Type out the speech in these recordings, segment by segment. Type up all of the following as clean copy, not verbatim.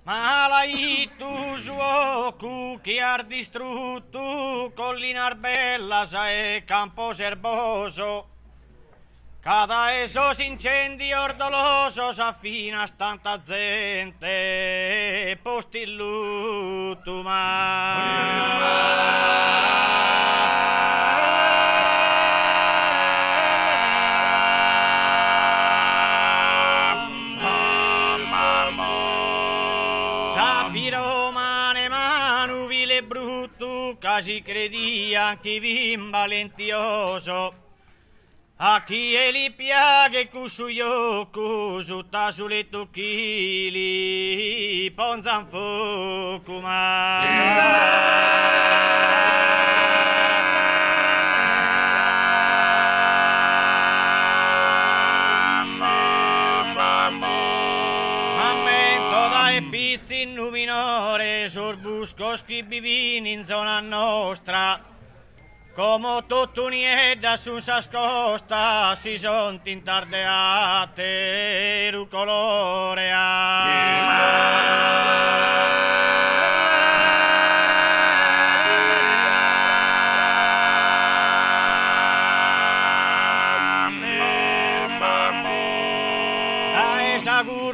Ma l'hai tu suocu che ha distrutto collina bella e campo serboso. Cada esos incendi ordoloso s'affina tanta gente posti il lutto si credia chi vin valentioso a chi e li piaghe cusuio cusuta sulle tocchili ponzan in minore sul busco schibivini in zona nostra come tutto nieda su s'ascosta si son tintardeate ru colore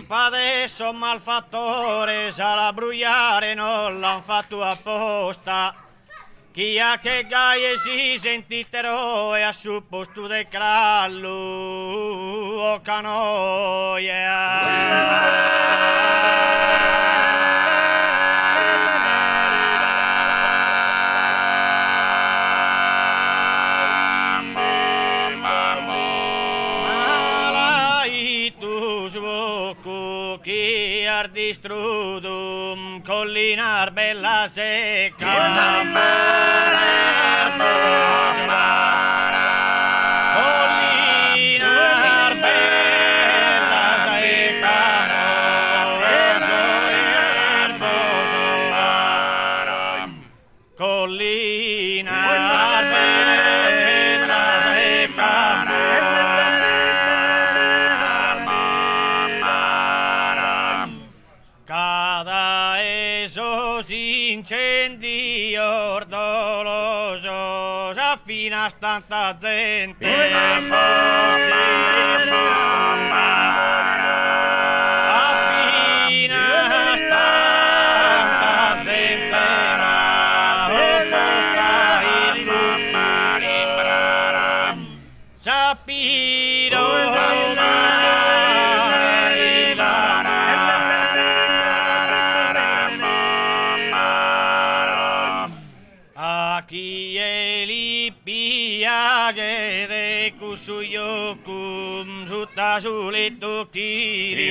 colpa adesso malfattore sarà brugliare non l'han fatto apposta chi ha che gaie si sentitero e a su posto de crallo o canoia distrudum collinar bella secca collinar bella secca collinar bella secca incendi ordolosos affina tanta gente affina tanta gente Sapiro chi e li piaghe de cusuyokum sutta sulle tocchini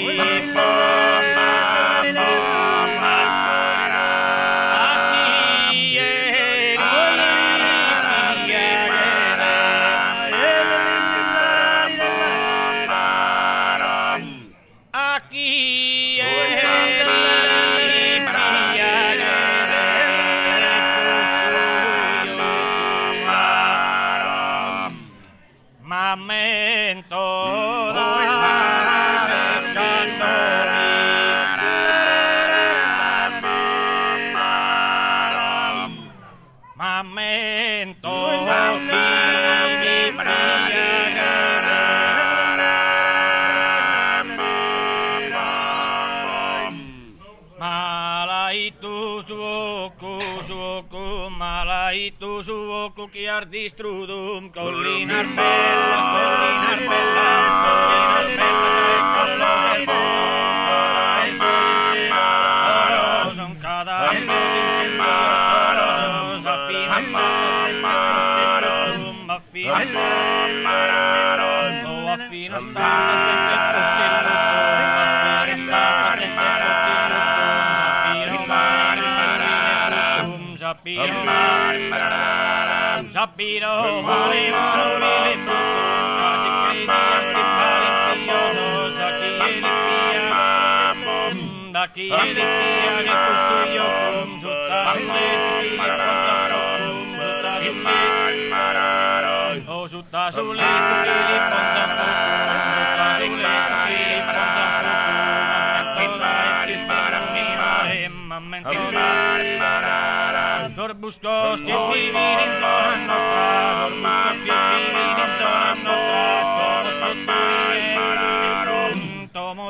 malaitu suoku chi ar distrudum collinar bellas collinar bellas son cada Sapiro chi li piaghe cusuyo sutta sulle o sutta sulle m'han mencionat. Sorbuscos que vivim en zona nostra, sorbuscos que vivim en zona nostra, tomo